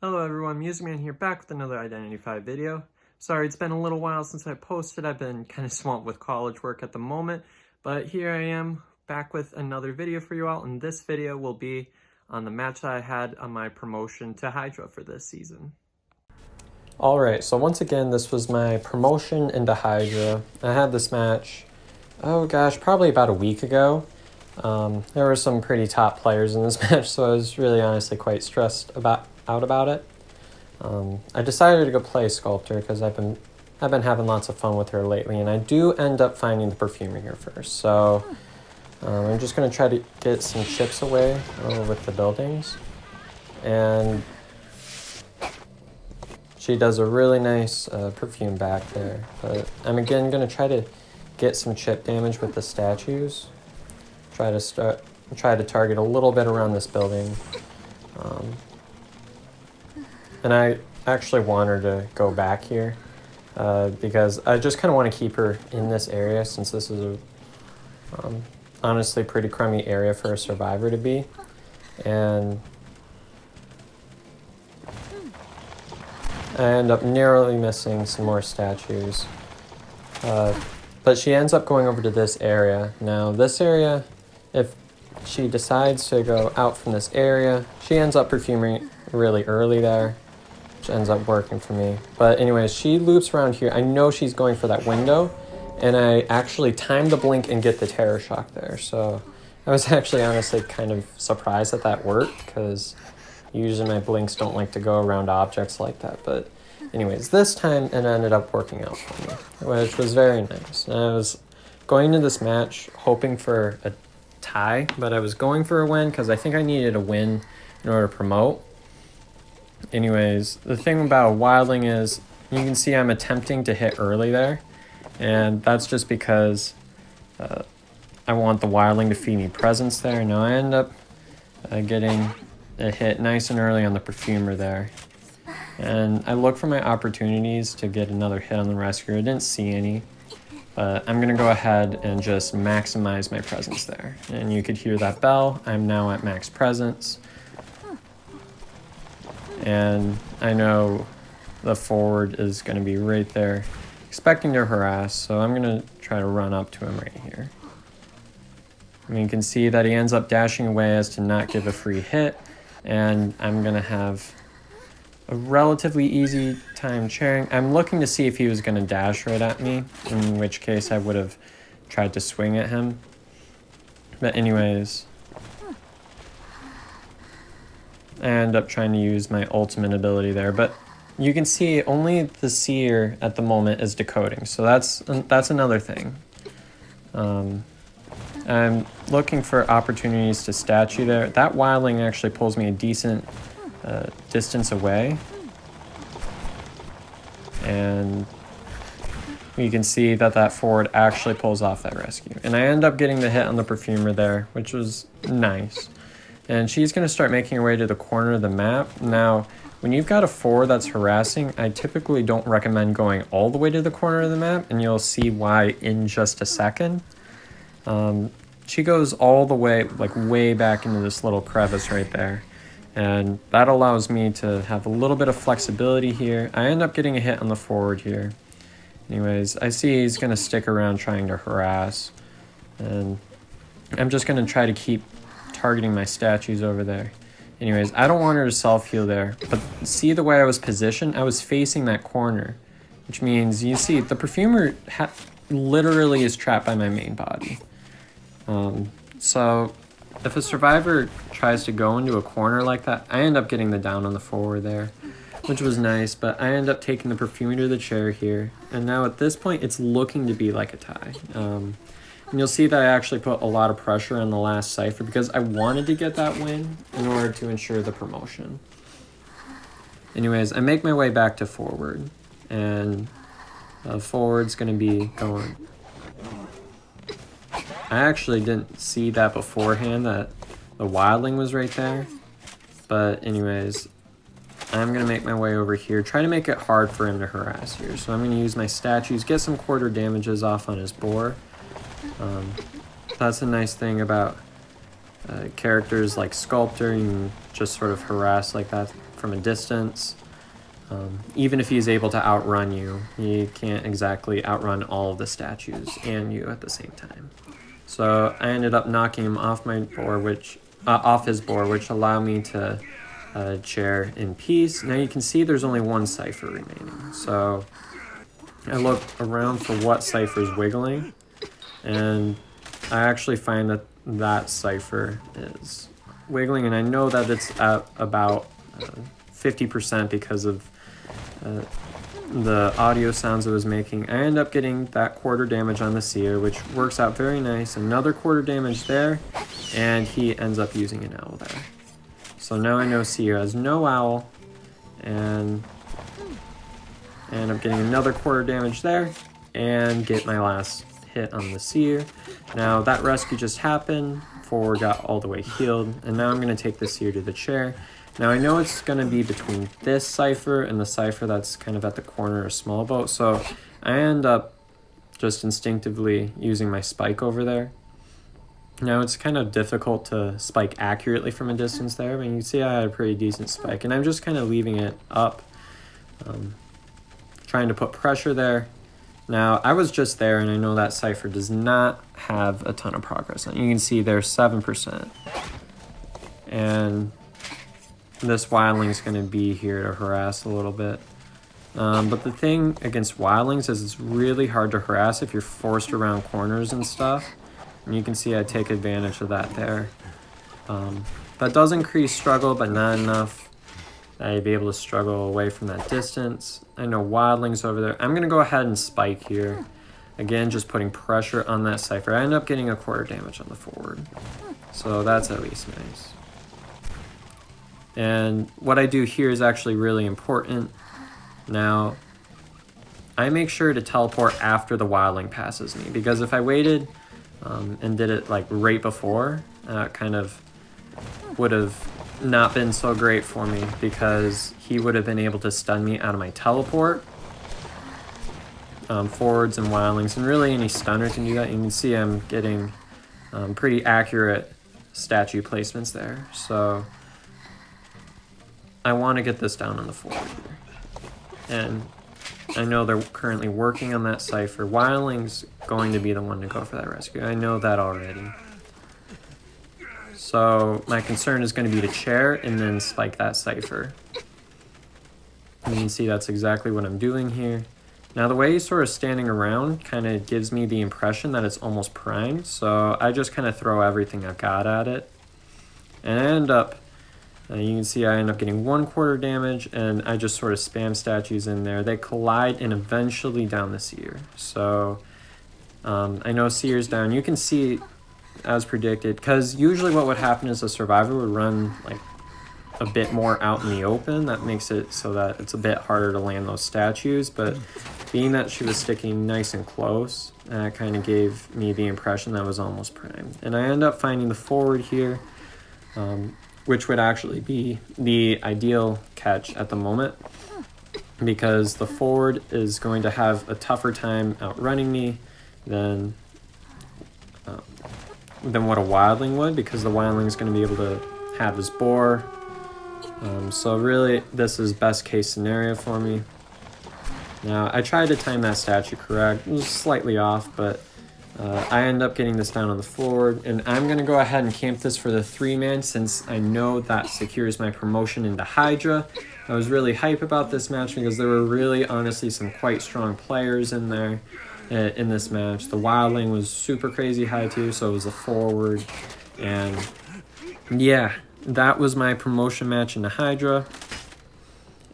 Hello everyone, Museman here, back with another Identity 5 video. Sorry, it's been a little while since I posted. I've been kind of swamped with college work at the moment, but here I am back with another video for you all, and this video will be on the match that I had on my promotion to Hydra for this season. Alright, so once again, this was my promotion into Hydra. I had this match, oh gosh, probably about a week ago. There were some pretty top players in this match, so I was really honestly quite stressed out about it. I decided to go play Sculptor because I've been having lots of fun with her lately, and I do end up finding the Perfumer here first. So I'm just going to try to get some chips away with the buildings, and she does a really nice perfume back there. But I'm again going to try to get some chip damage with the statues. Try to target a little bit around this building. And I actually want her to go back here because I just kind of want to keep her in this area, since this is a honestly pretty crummy area for a survivor to be. And I end up narrowly missing some more statues. But she ends up going over to this area. Now this area, if she decides to go out from this area, she ends up perfuming really early there, which ends up working for me. But anyways, she loops around here. I know she's going for that window, and I actually timed the blink and get the terror shock there. So I was actually honestly kind of surprised that worked, because usually my blinks don't like to go around objects like that. But anyways, this time it ended up working out for me, which was very nice. And I was going into this match hoping for a tie, but I was going for a win because I think I needed a win in order to promote. Anyways, the thing about Wildling is you can see I'm attempting to hit early there, and that's just because I want the Wildling to feed me presence there. Now I end up getting a hit nice and early on the Perfumer there, and I look for my opportunities to get another hit on the Rescuer. I didn't see any, but I'm going to go ahead and just maximize my presence there. And you could hear that bell. I'm now at max presence. And I know the forward is going to be right there, expecting to harass, so I'm going to try to run up to him right here. I mean, you can see that he ends up dashing away as to not give a free hit, and I'm going to have a relatively easy time chairing. I'm looking to see if he was going to dash right at me, in which case I would have tried to swing at him. But anyways, I end up trying to use my ultimate ability there, but you can see only the seer at the moment is decoding, so that's another thing. I'm looking for opportunities to statue there. That Wildling actually pulls me a decent distance away, and you can see that forward actually pulls off that rescue, and I end up getting the hit on the Perfumer there, which was nice. And she's going to start making her way to the corner of the map. Now, when you've got a forward that's harassing, I typically don't recommend going all the way to the corner of the map, and you'll see why in just a second. She goes all the way, like way back into this little crevice right there. And that allows me to have a little bit of flexibility here. I end up getting a hit on the forward here. Anyways, I see he's going to stick around trying to harass. And I'm just going to try to keep targeting my statues over there. Anyways, I don't want her to self-heal there, but see the way I was positioned? I was facing that corner, which means, you see, the Perfumer literally is trapped by my main body. So if a survivor tries to go into a corner like that, I end up getting the down on the forward there, which was nice, but I end up taking the Perfumer to the chair here, and now at this point, it's looking to be like a tie. And you'll see that I actually put a lot of pressure on the last Cypher because I wanted to get that win in order to ensure the promotion. Anyways, I make my way back to forward, and forward's going to be going. I actually didn't see that beforehand, that the Wildling was right there. But anyways, I'm going to make my way over here, try to make it hard for him to harass here. So I'm going to use my statues, get some quarter damages off on his boar. That's a nice thing about characters like Sculptor, you can just sort of harass like that from a distance. Even if he's able to outrun you, he can't exactly outrun all of the statues and you at the same time. So I ended up knocking him off my board, off his board, which allowed me to chair in peace. Now you can see there's only one cipher remaining. So I look around for what cipher is wiggling, and I actually find that that cipher is wiggling, and I know that it's at about 50% because of the audio sounds it was making. I end up getting that quarter damage on the seer, which works out very nice. Another quarter damage there, and he ends up using an owl there. So now I know seer has no owl, and I end up getting another quarter damage there, and get my last hit on the seer. Now that rescue just happened, forward got all the way healed, and now I'm going to take the seer to the chair. Now I know it's going to be between this cipher and the cipher that's kind of at the corner of small boat, so I end up just instinctively using my spike over there. Now it's kind of difficult to spike accurately from a distance there, but you can see I had a pretty decent spike, and I'm just kind of leaving it up, trying to put pressure there. Now I was just there, and I know that cipher does not have a ton of progress on it. You can see there's 7%, and this wildling's going to be here to harass a little bit. But the thing against wildlings is it's really hard to harass if you're forced around corners and stuff. And you can see I take advantage of that there. That does increase struggle, but not enough that I'd be able to struggle away from that distance. I know wildlings over there. I'm going to go ahead and spike here. Again, just putting pressure on that cipher. I end up getting a quarter damage on the forward. So that's at least nice. And what I do here is actually really important. Now, I make sure to teleport after the wildling passes me, because if I waited and did it like right before, kind of would have not been so great for me, because he would have been able to stun me out of my teleport. Forwards and wildlings, and really any stunner can do that. You can see I'm getting pretty accurate statue placements there. So I want to get this down on the forward here. And I know they're currently working on that cipher. Wildling's going to be the one to go for that rescue. I know that already. So my concern is going to be to chair and then spike that cipher. And you can see that's exactly what I'm doing here. Now the way he's sort of standing around kind of gives me the impression that it's almost primed. So I just kind of throw everything I've got at it. And I end up... you can see I end up getting 1 quarter damage, and I just sort of spam statues in there. They collide and eventually down the seer. So I know seer's down. You can see, as predicted, because usually what would happen is a survivor would run like a bit more out in the open. That makes it so that it's a bit harder to land those statues, but being that she was sticking nice and close, that kind of gave me the impression that was almost primed. And I end up finding the forward here, which would actually be the ideal catch at the moment, because the forward is going to have a tougher time outrunning me than what a wildling would, because the wildling is going to be able to have his boar. So really, this is best case scenario for me. Now, I tried to time that statue correct. It was slightly off, but I end up getting this down on the forward, and I'm going to go ahead and camp this for the 3-man, since I know that secures my promotion into Hydra. I was really hype about this match because there were really, honestly, some quite strong players in there in this match. The wildling was super crazy high too, so it was a forward. And yeah, that was my promotion match into Hydra.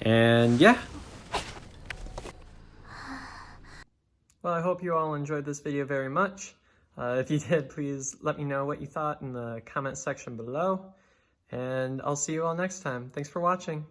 And yeah. Well, I hope you all enjoyed this video very much. If you did, please let me know what you thought in the comment section below. And I'll see you all next time. Thanks for watching.